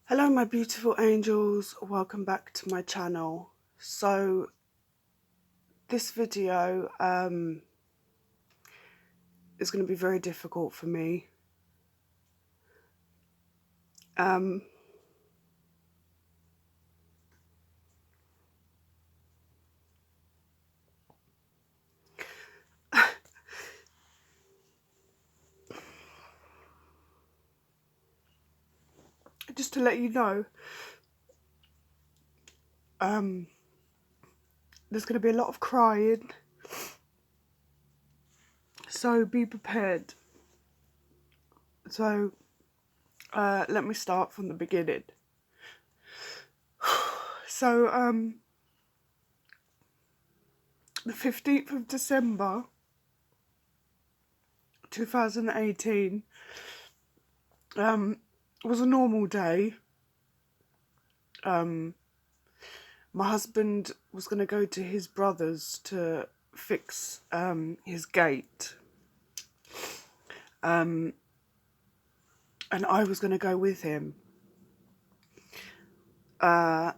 Hello my beautiful angels, welcome back to my channel. So this video is going to be very difficult for me. Just to let you know, there's going to be a lot of crying, so be prepared. So let me start from the beginning. So the 15th of December 2018 was a normal day. My husband was going to go to his brother's to fix his gate, and I was going to go with him. But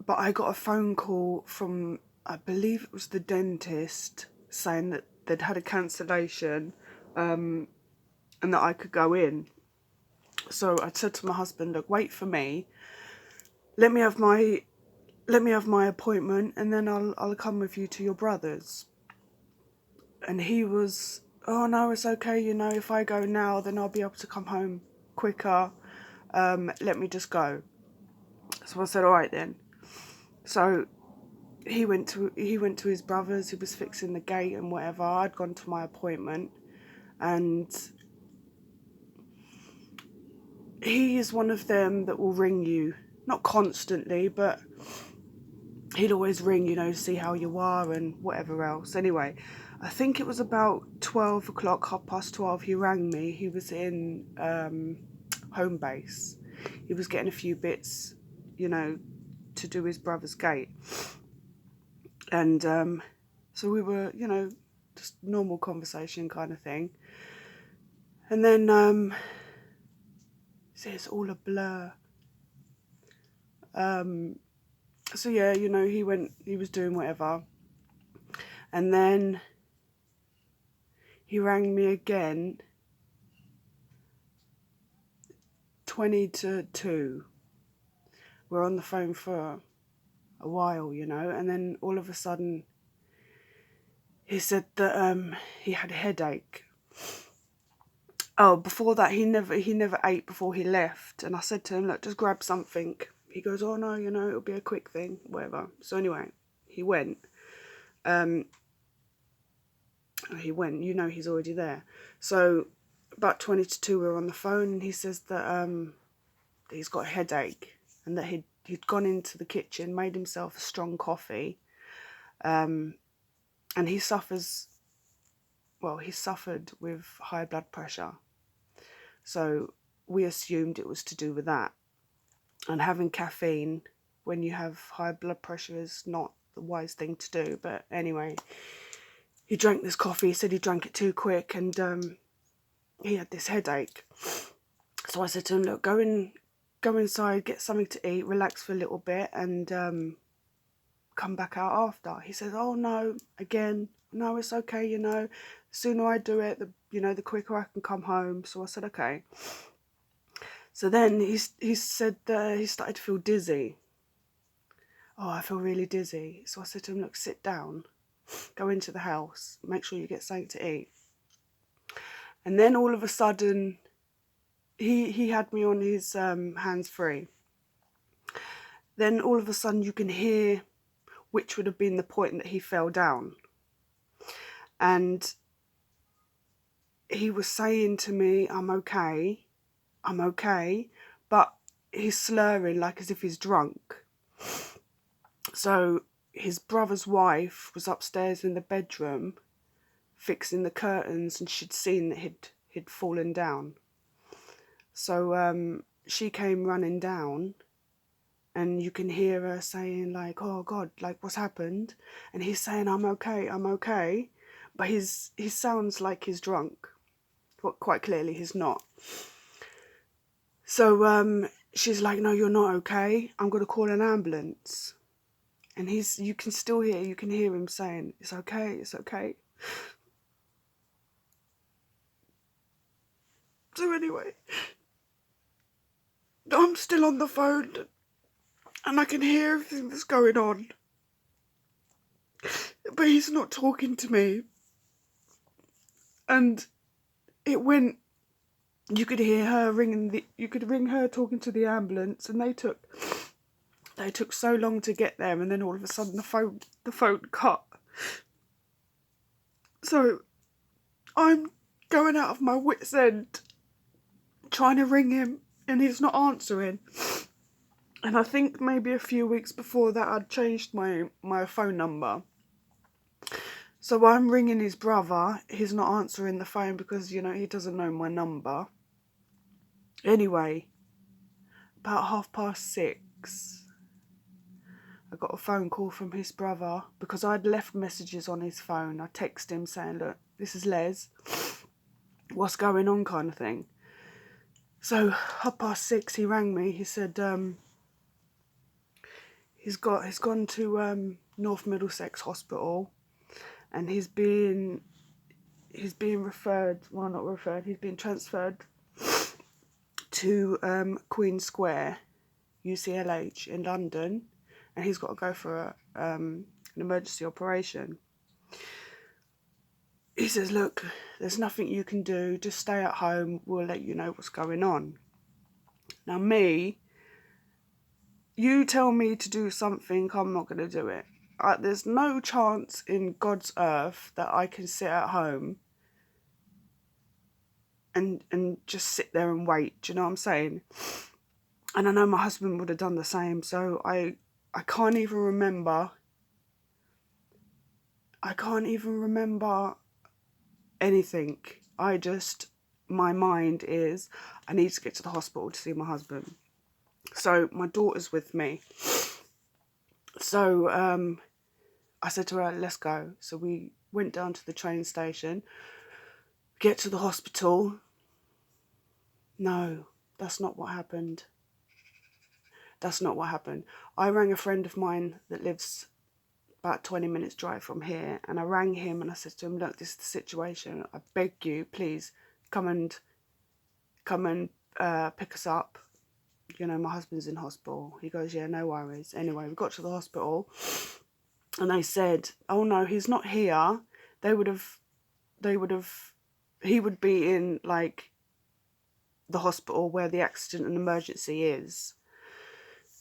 I got a phone call from, I believe it was the dentist, saying that they'd had a cancellation and that I could go in. So I said to my husband, look, wait for me. Let me have my appointment, and then I'll come with you to your brother's. And he was, oh no, it's okay, you know, if I go now then I'll be able to come home quicker. Let me just go. So I said, all right then. So he went to his brother's. He was fixing the gate and whatever. I'd gone to my appointment, and he is one of them that will ring you, not constantly, but he'd always ring, you know, see how you are and whatever else. Anyway, I think it was about 12 o'clock, 12:30, he rang me. He was in home base. He was getting a few bits, you know, to do his brother's gate. And so we were, you know, just normal conversation kind of thing. And then it's all a blur. So yeah, you know, he was doing whatever. And then he rang me again, 20 to 2. We're on the phone for a while, you know, and then all of a sudden he said that he had a headache. Oh, before that he never ate before he left, and I said to him, look, just grab something. He goes, oh no, you know, it'll be a quick thing, whatever. So anyway, he went. You know, he's already there. So about 20 to 2 we were on the phone, and he says that he's got a headache, and that he'd gone into the kitchen, made himself a strong coffee, and he suffered with high blood pressure. So we assumed it was to do with that. And having caffeine when you have high blood pressure is not the wise thing to do. But anyway, he drank this coffee. He said he drank it too quick, and he had this headache. So I said to him, look, go inside, get something to eat, relax for a little bit, and come back out after. He says, oh no, again, no, it's okay, you know, the sooner I do it, the quicker I can come home. So I said, okay. So then he said that he started to feel dizzy. Oh, I feel really dizzy. So I said to him, look, sit down, go into the house, make sure you get something to eat. And then all of a sudden, he had me on his hands-free. Then all of a sudden you can hear which would have been the point that he fell down. And he was saying to me, I'm okay, but he's slurring like as if he's drunk. So his brother's wife was upstairs in the bedroom fixing the curtains, and she'd seen that he'd fallen down. So she came running down, and you can hear her saying like, oh God, like what's happened? And he's saying, I'm okay. But he sounds like he's drunk. Well, quite clearly he's not. So she's like, no, you're not okay. I'm going to call an ambulance. And you can still hear, you can hear him saying, it's okay, it's okay. So anyway, I'm still on the phone and I can hear everything that's going on. But he's not talking to me. And it went, you could hear her you could ring her talking to the ambulance, and they took so long to get there, and then all of a sudden the phone cut. So I'm going out of my wits' end trying to ring him, and he's not answering. And I think maybe a few weeks before that I'd changed my phone number. So I'm ringing his brother. He's not answering the phone because, you know, he doesn't know my number. Anyway, about 6:30, I got a phone call from his brother because I'd left messages on his phone. I texted him saying, look, this is Les. What's going on, kind of thing. So 6:30, he rang me. He said he's gone to North Middlesex Hospital, and he's being referred. Well, not referred. He's been transferred to Queen Square, UCLH in London, and he's got to go for an emergency operation. He says, look, there's nothing you can do. Just stay at home. We'll let you know what's going on. Now you tell me to do something, I'm not going to do it. There's no chance in God's earth that I can sit at home and just sit there and wait. Do you know what I'm saying? And I know my husband would have done the same. So I can't even remember. I can't even remember anything. My mind is, I need to get to the hospital to see my husband. So my daughter's with me. So I said to her, let's go. So we went down to the train station, get to the hospital. No, that's not what happened. That's not what happened. I rang a friend of mine that lives about 20 minutes drive from here, and I rang him and I said to him, look, this is the situation. I beg you, please come and pick us up. You know, my husband's in hospital. He goes, yeah, no worries. Anyway, we got to the hospital and they said, oh no, he's not here. He would be in like the hospital where the accident and emergency is.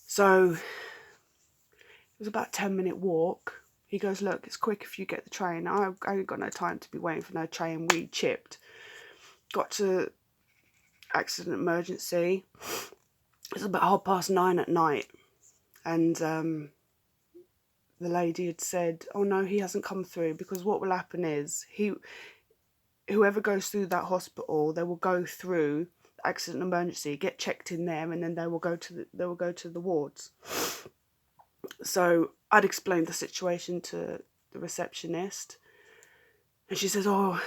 So it was about a 10-minute walk. He goes, look, it's quick if you get the train. I ain't got no time to be waiting for no train. We chipped. Got to accident emergency. It was about 9:30 at night. And the lady had said, oh no, he hasn't come through, because what will happen is whoever goes through that hospital, they will go through accident emergency, get checked in there, and then they will go to the wards. So I'd explained the situation to the receptionist, and she says, oh,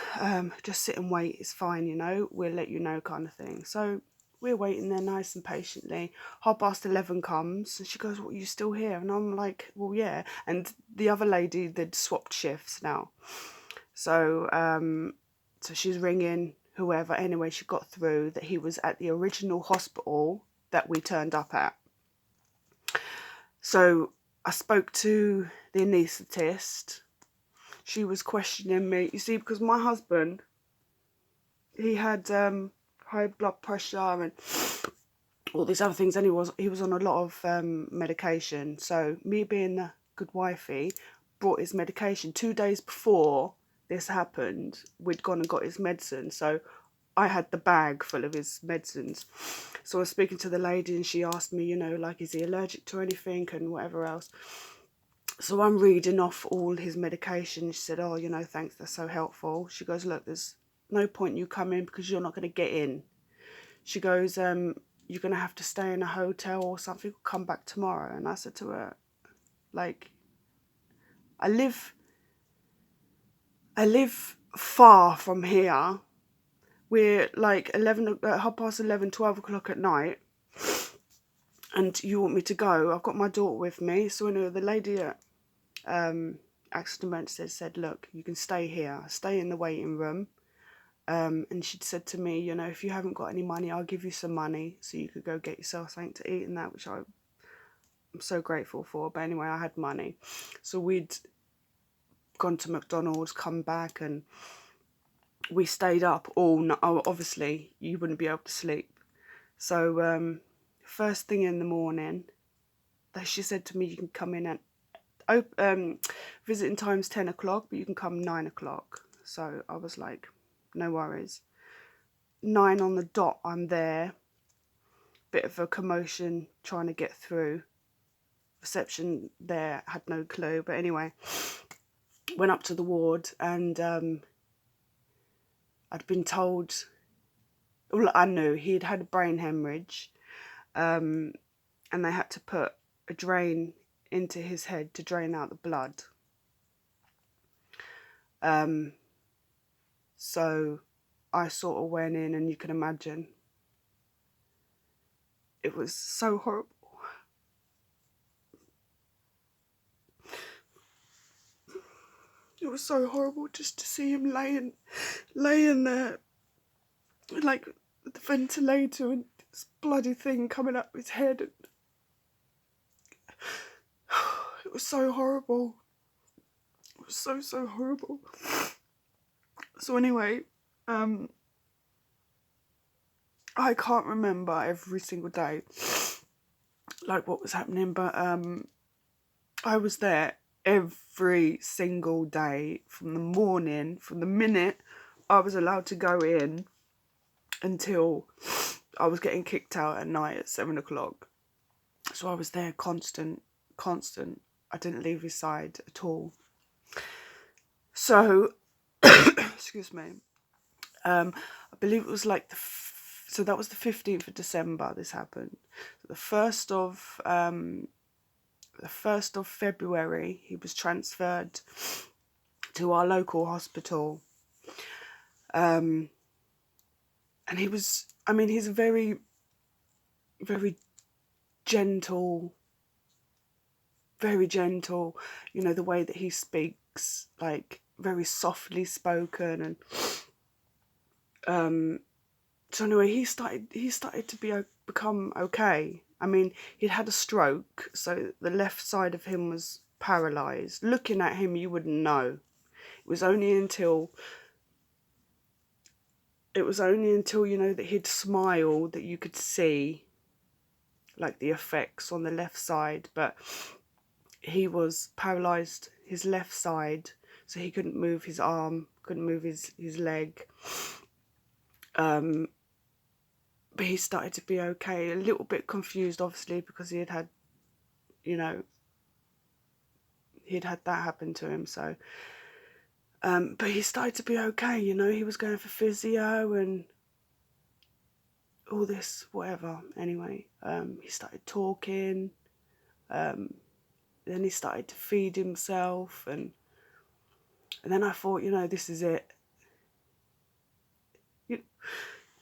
just sit and wait, it's fine, you know, we'll let you know, kind of thing. So we're waiting there nice and patiently. 11:30 comes, and she goes, well, you still here? And I'm like, well, yeah. And the other lady, they'd swapped shifts now. So so she's ringing whoever. Anyway, she got through that he was at the original hospital that we turned up at. So I spoke to the anaesthetist. She was questioning me. You see, because my husband, he had high blood pressure and all these other things, and he was on a lot of medication. So me being the good wifey, brought his medication. 2 days before this happened, we'd gone and got his medicine. So I had the bag full of his medicines. So I was speaking to the lady, and she asked me, you know, like, is he allergic to anything and whatever else. So I'm reading off all his medication. She said, oh, you know, thanks, that's so helpful. She goes, look, there's no point you come in because you're not going to get in. She goes, you're going to have to stay in a hotel or something, come back tomorrow. And I said to her, like, I live far from here. We're like 11, 12 o'clock at night. and you want me to go? I've got my daughter with me. So anyway, the lady at accident said, look, you can stay here, stay in the waiting room. And she'd said to me, you know, if you haven't got any money, I'll give you some money so you could go get yourself something to eat and that, which I'm so grateful for. But anyway, I had money. So we'd gone to McDonald's, come back, and we stayed up all night. Oh, obviously, you wouldn't be able to sleep. So first thing in the morning, she said to me, you can come in at visiting time's 10 o'clock, but you can come 9 o'clock. So I was like, no worries. 9 on the dot, I'm there. Bit of a commotion trying to get through. Reception there had no clue, but anyway, went up to the ward, and I'd been told, well, I knew he'd had a brain hemorrhage, and they had to put a drain into his head to drain out the blood. So I sort of went in, and you can imagine, it was so horrible. It was so horrible just to see him laying there, like the ventilator, and this bloody thing coming up his head. And it was so horrible. It was so horrible. So anyway, I can't remember every single day, like what was happening, but I was there every single day from the morning, from the minute I was allowed to go in until I was getting kicked out at night at 7 o'clock. So I was there constant. I didn't leave his side at all. So, excuse me, I believe it was like so that was the 15th of December this happened. The 1st of February, he was transferred to our local hospital. And he was, I mean, he's a very, very gentle, you know, the way that he speaks, like very softly spoken. And so anyway, he started to become okay. I mean, he'd had a stroke, so the left side of him was paralysed. Looking at him, you wouldn't know. It was only until, you know, that he'd smile that you could see, like, the effects on the left side. But he was paralysed, his left side, so he couldn't move his arm, couldn't move his leg. But he started to be okay, a little bit confused, obviously, because he had had, you know, he'd had that happen to him. So, but he started to be okay, you know, he was going for physio and all this, whatever. Anyway, he started talking, then he started to feed himself, and then I thought, you know, this is it.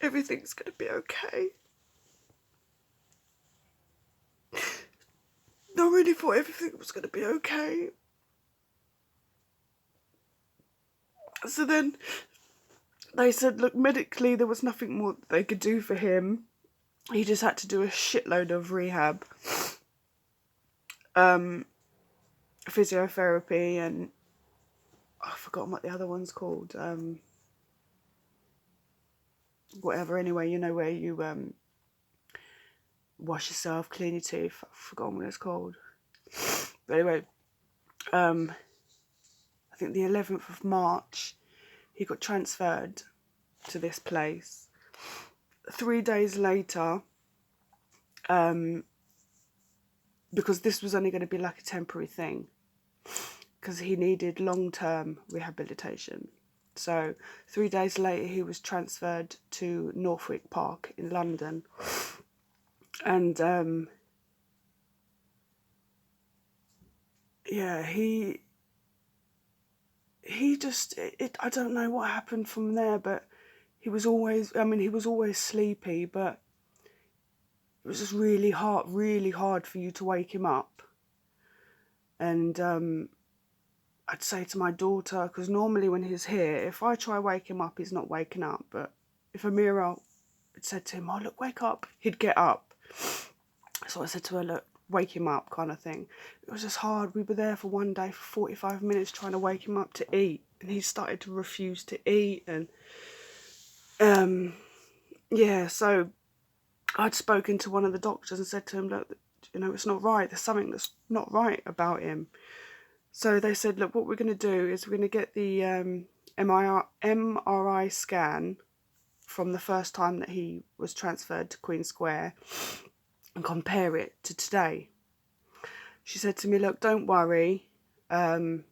Everything's going to be okay. I really thought everything was going to be okay. So then they said, look, medically there was nothing more that they could do for him. He just had to do a shitload of rehab, physiotherapy, and I've forgotten what the other one's called. Whatever, anyway, you know, where you wash yourself, clean your teeth. I've forgotten what it's called. But anyway, I think the 11th of March, he got transferred to this place. 3 days later, because this was only going to be like a temporary thing, because he needed long-term rehabilitation. So 3 days later, he was transferred to Northwick Park in London. And yeah, he just, I don't know what happened from there, but he was always sleepy, but it was just really hard for you to wake him up. And I'd say to my daughter, because normally when he's here, if I try wake him up, he's not waking up. But if Amira had said to him, oh, look, wake up, he'd get up. So I said to her, look, wake him up, kind of thing. It was just hard. We were there for one day for 45 minutes trying to wake him up to eat. And he started to refuse to eat. And yeah, so I'd spoken to one of the doctors and said to him, look, you know, it's not right. There's something that's not right about him. So they said, look, what we're going to do is we're going to get the MRI scan from the first time that he was transferred to Queen Square and compare it to today. She said to me, look, don't worry. It's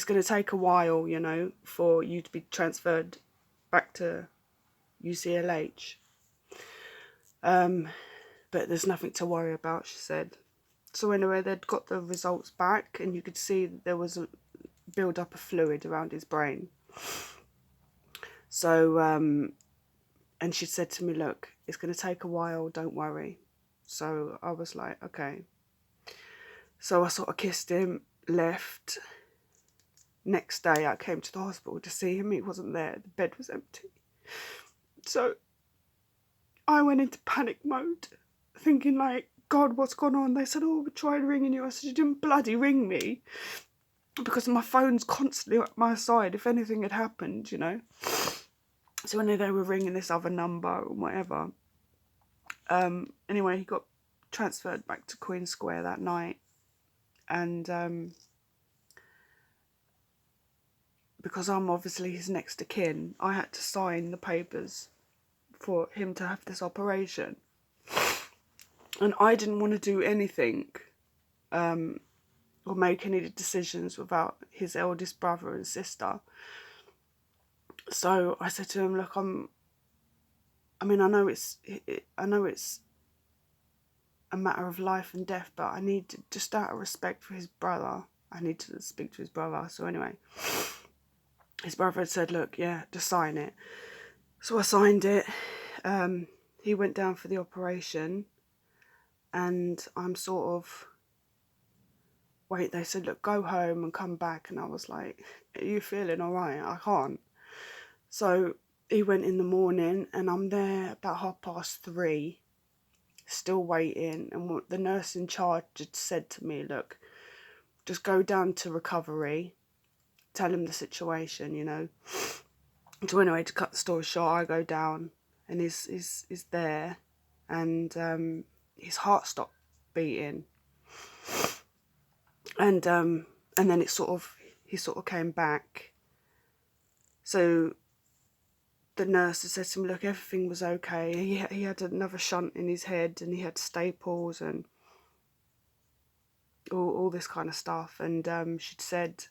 going to take a while, you know, for you to be transferred back to UCLH. But there's nothing to worry about, she said. So anyway, they'd got the results back and you could see that there was a build-up of fluid around his brain. So, and she said to me, look, it's going to take a while, don't worry. So I was like, okay. So I sort of kissed him, left. Next day I came to the hospital to see him. He wasn't there. The bed was empty. So I went into panic mode, thinking like, God, what's gone on? They said, oh, we tried ringing you. I said, you didn't bloody ring me, because my phone's constantly at my side if anything had happened, you know. So when they were ringing this other number or whatever. Anyway, he got transferred back to Queen Square that night. And because I'm obviously his next of kin, I had to sign the papers for him to have this operation. And I didn't want to do anything or make any decisions without his eldest brother and sister. So I said to him, look, I know it's a matter of life and death, but I need to, just out of respect for his brother, I need to speak to his brother. So anyway, his brother had said, look, yeah, just sign it. So I signed it. He went down for the operation. And I'm sort of, wait, they said, look, go home and come back. And I was like, are you feeling all right? I can't. So he went in the morning and I'm there about 3:30, still waiting. And the nurse in charge had said to me, look, just go down to recovery, tell him the situation, you know. So anyway, to cut the story short, I go down and he's there, and his heart stopped beating, and then he sort of came back. So the nurse said to him, look, everything was okay. He had another shunt in his head and he had staples and all this kind of stuff. And she'd said,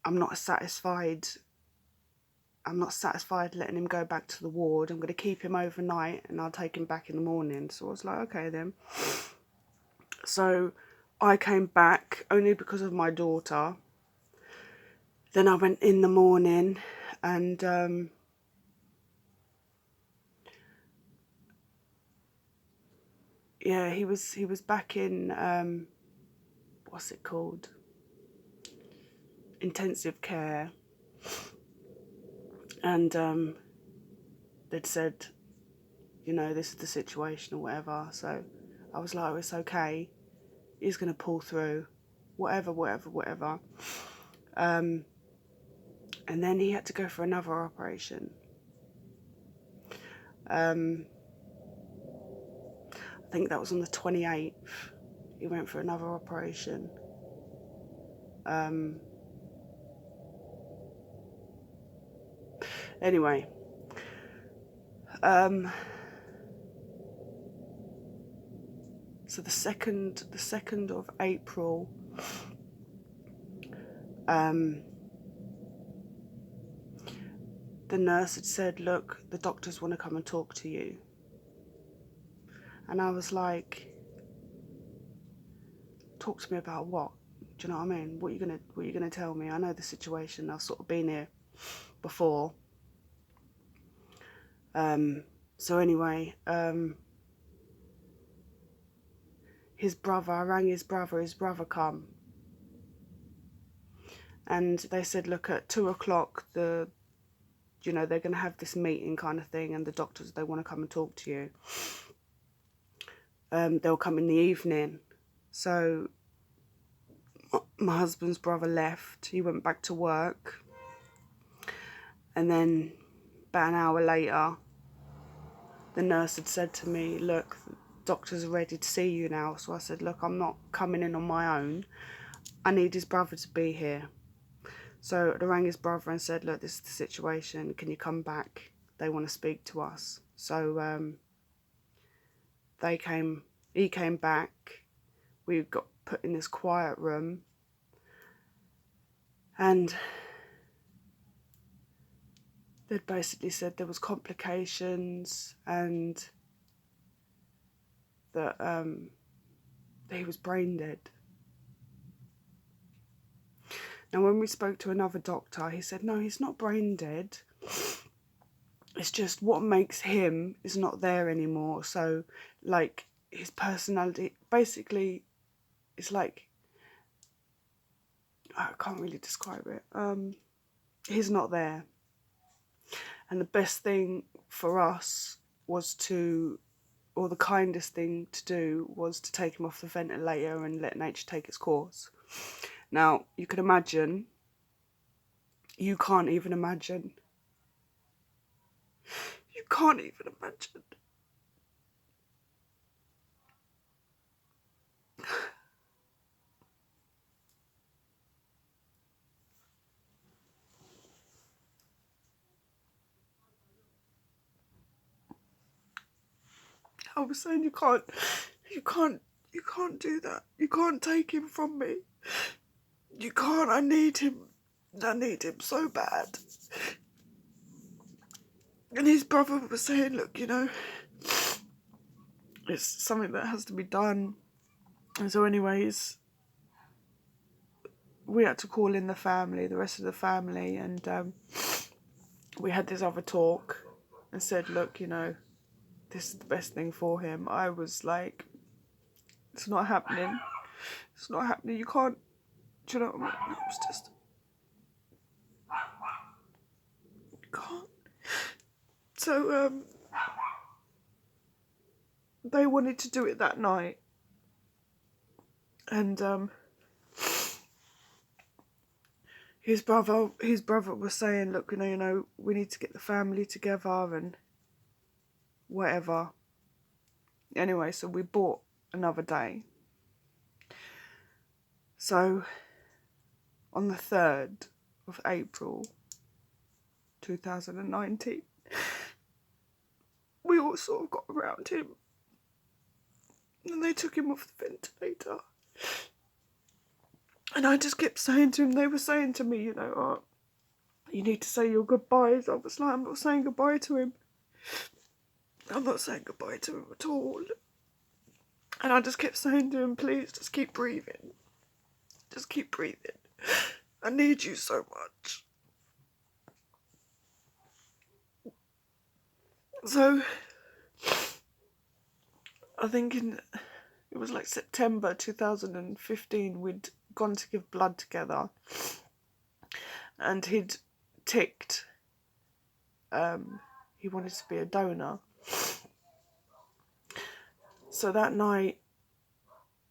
I'm not satisfied letting him go back to the ward. I'm going to keep him overnight and I'll take him back in the morning. So I was like, okay then. So I came back only because of my daughter. Then I went in the morning and yeah, he was back in what's it called? Intensive care. And they'd said, you know, this is the situation or whatever. So I was like, oh, it's okay. He's going to pull through. Whatever. And then he had to go for another operation. I think that was on the 28th. He went for another operation. Anyway. So the 2nd of April, the nurse had said, look, the doctors want to come and talk to you. And I was like, talk to me about what? Do you know what I mean? What are you gonna tell me? I know the situation. I've sort of been here before. So anyway, his brother, I rang his brother come. And they said, look, at 2 o'clock, they're going to have this meeting kind of thing, and the doctors, they want to come and talk to you. They'll come in the evening. So my husband's brother left. He went back to work. And then about an hour later, the nurse had said to me, look, doctors are ready to see you now. So I said, look, I'm not coming in on my own. I need his brother to be here. So I rang his brother and said, look, this is the situation. Can you come back? They want to speak to us. So he came back. We got put in this quiet room. And they'd basically said there was complications and that he was brain dead. Now, when we spoke to another doctor, he said, no, he's not brain dead. It's just what makes him is not there anymore. So, like, his personality, basically, it's like, I can't really describe it. He's not there. And the best thing for us was or the kindest thing to do was to take him off the ventilator and let nature take its course. Now, you can imagine, you can't even imagine. You can't even imagine. I was saying you can't do that. You can't take him from me. You can't, I need him so bad. And his brother was saying, look, it's something that has to be done. And so anyways, we had to call in the rest of the family, and we had this other talk and said, look, this is the best thing for him. I was like, it's not happening. It's not happening. You can't, do you know what I mean? I was just, you can't. So, they wanted to do it that night. And, his brother was saying, look, we need to get the family together and whatever. Anyway, so we bought another day. So on the 3rd of April 2019, we all sort of got around him and they took him off the ventilator. And I just kept saying to him, they were saying to me, oh, you need to say your goodbyes. I was like, I'm not saying goodbye to him. I'm not saying goodbye to him at all. And I just kept saying to him, please, just keep breathing. Just keep breathing. I need you so much. So, I think it was like September 2015, we'd gone to give blood together. And he'd ticked, he wanted to be a donor. So that night,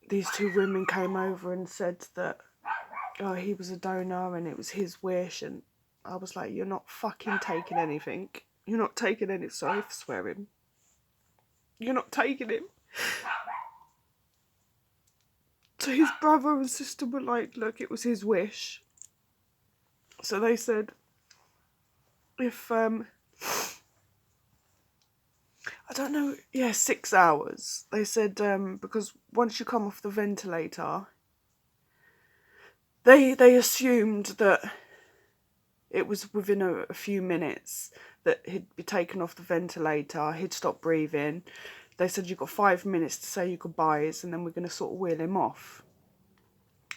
these two women came over and said that, oh, he was a donor and it was his wish. And I was like, you're not fucking taking anything. You're not taking any, sorry for swearing. You're not taking him. So his brother and sister were like, look, it was his wish. So they said, if, I don't know, 6 hours. They said, because once you come off the ventilator, they assumed that it was within a few minutes that he'd be taken off the ventilator, he'd stop breathing. They said, you've got 5 minutes to say your goodbyes and then we're going to sort of wheel him off.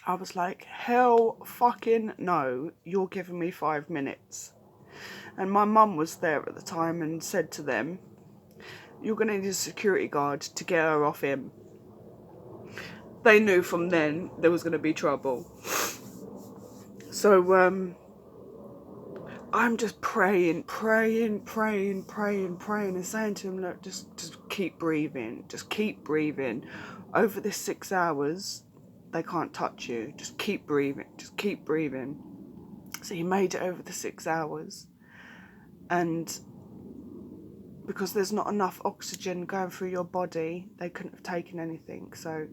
I was like, hell fucking no, you're giving me 5 minutes. And my mum was there at the time and said to them, you're going to need a security guard to get her off him. They knew from then there was going to be trouble. So I'm just praying and saying to him, look, just keep breathing. Just keep breathing. Over this 6 hours, they can't touch you. Just keep breathing. Just keep breathing. So he made it over the 6 hours. And because there's not enough oxygen going through your body, they couldn't have taken anything. So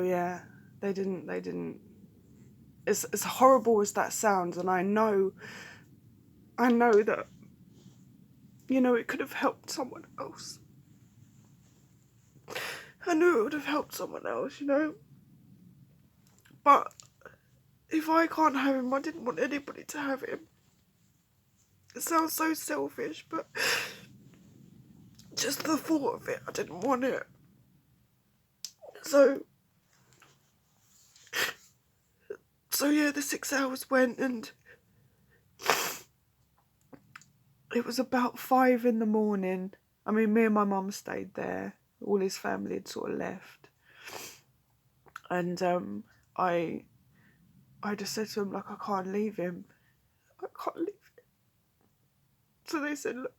yeah, they didn't. As horrible as that sounds, and I know that, you know, it could have helped someone else. I knew it would have helped someone else, you know. But if I can't have him, I didn't want anybody to have him. It sounds so selfish, but just the thought of it, I didn't want it. So yeah, the 6 hours went, and it was about 5 in the morning. I mean, me and my mum stayed there. All his family had sort of left. And I just said to him, like, I can't leave him. I can't leave him. So they said, look,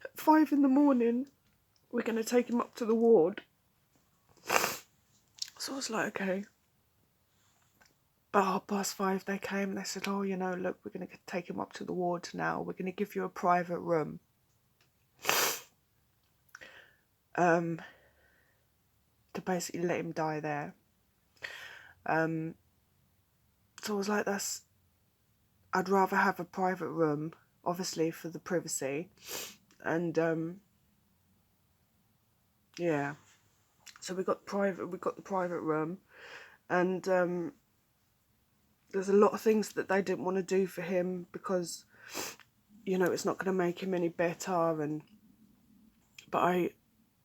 at 5 in the morning, we're going to take him up to the ward. So I was like, okay. But 5:30 they came and they said, oh, you know, look, we're going to take him up to the ward now. We're going to give you a private room. To basically let him die there. So I was like, I'd rather have a private room, obviously for the privacy. And yeah. So we got the private room, and there's a lot of things that they didn't want to do for him because, you know, it's not going to make him any better. But I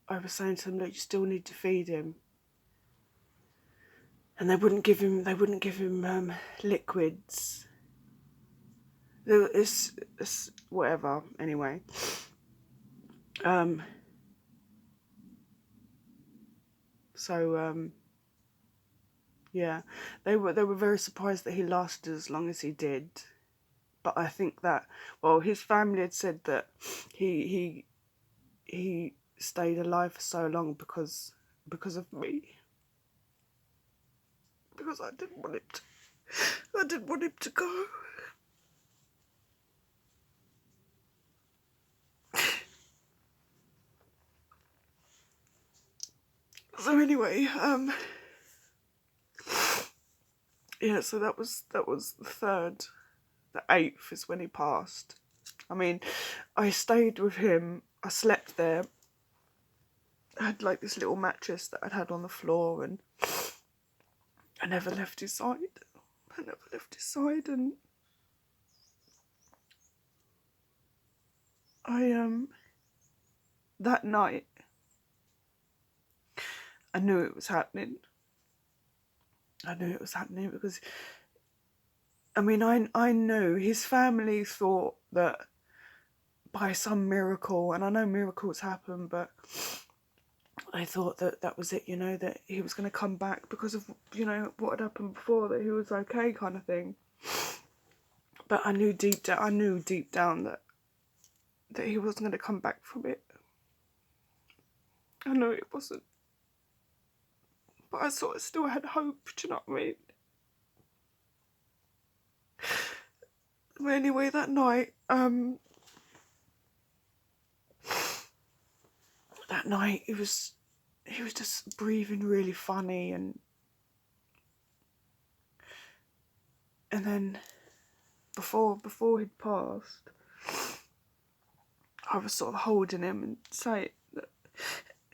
was saying to them, look, you still need to feed him. And they wouldn't give him liquids. It's whatever. Anyway, yeah, they were very surprised that he lasted as long as he did. But I think that, well, his family had said that he stayed alive for so long because of me. Because I didn't want him to go. So anyway, yeah, so that was the 3rd. The 8th is when he passed. I mean, I stayed with him. I slept there. I had like this little mattress that I'd had on the floor, and I never left his side. And that night, I knew it was happening. Because, I mean, I knew his family thought that by some miracle, and I know miracles happen, but I thought that was it, you know, that he was going to come back because of, you know, what had happened before, that he was okay kind of thing. But I knew deep down that he wasn't going to come back from it. I know it wasn't. But I sort of still had hope, do you know what I mean? But anyway, that night, he was just breathing really funny, and then before he'd passed, I was sort of holding him and saying that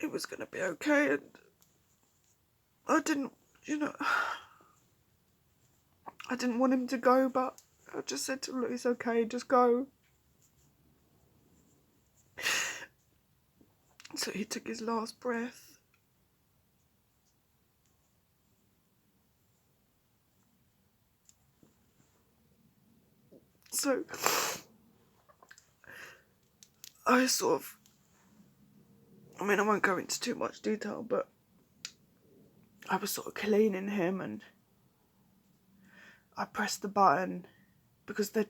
it was going to be okay, and I didn't, you know, I didn't want him to go, but I just said to him, look, it's okay, just go. So he took his last breath. So I sort of, I mean, I won't go into too much detail, but I was sort of cleaning him, and I pressed the button because they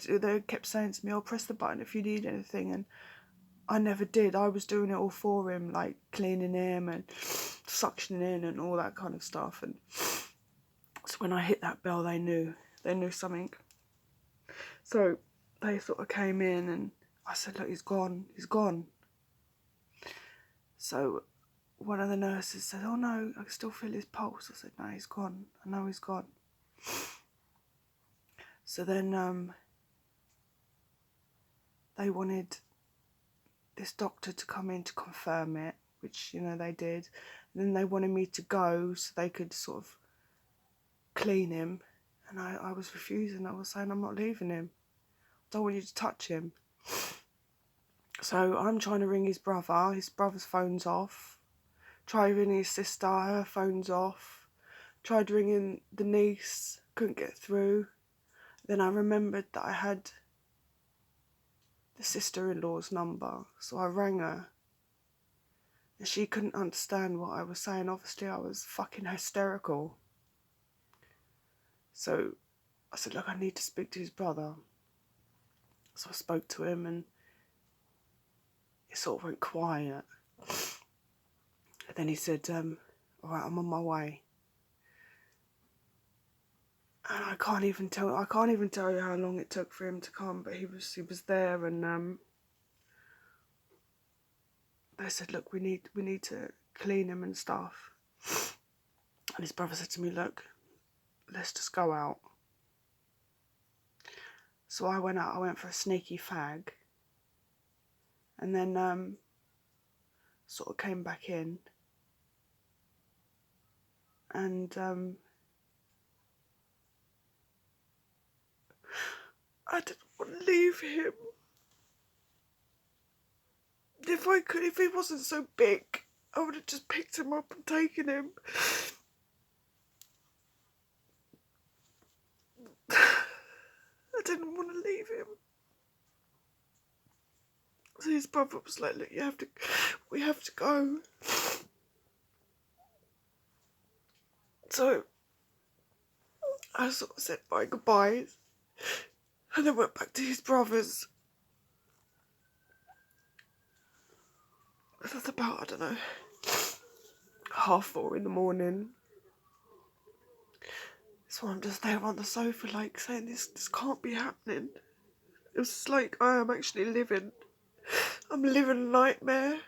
kept saying to me, "Oh, press the button if you need anything," and I never did. I was doing it all for him, like cleaning him and suctioning in and all that kind of stuff. And so when I hit that bell, they knew something. So they sort of came in, and I said, "Look, he's gone. So one of the nurses said, "Oh no, I can still feel his pulse." I said, "No, he's gone. I know he's gone." So then they wanted this doctor to come in to confirm it, which, you know, they did. And then they wanted me to go so they could sort of clean him. And I was refusing. I was saying, "I'm not leaving him. I don't want you to touch him." So I'm trying to ring his brother. His brother's phone's off. Tried ringing his sister. Her phone's off. Tried ringing the niece. Couldn't get through. Then I remembered that I had the sister-in-law's number. So I rang her. And she couldn't understand what I was saying. Obviously, I was fucking hysterical. So I said, "Look, I need to speak to his brother." So I spoke to him, and it sort of went quiet. And then he said, "All right, I'm on my way." And I can't even tell you how long it took for him to come, but he was there, and they said, "Look, we need to clean him and stuff." And his brother said to me, "Look, let's just go out." So I went out. I went for a sneaky fag, and then sort of came back in, and I didn't want to leave him. If he wasn't so big, I would have just picked him up and taken him. I didn't want to leave him. So his brother was like, "Look, we have to go." So I sort of said my goodbyes, and then went back to his brother's. It was about, I don't know, 4:30 in the morning. So I'm just there on the sofa, like, saying, this can't be happening. It was like I'm living a nightmare.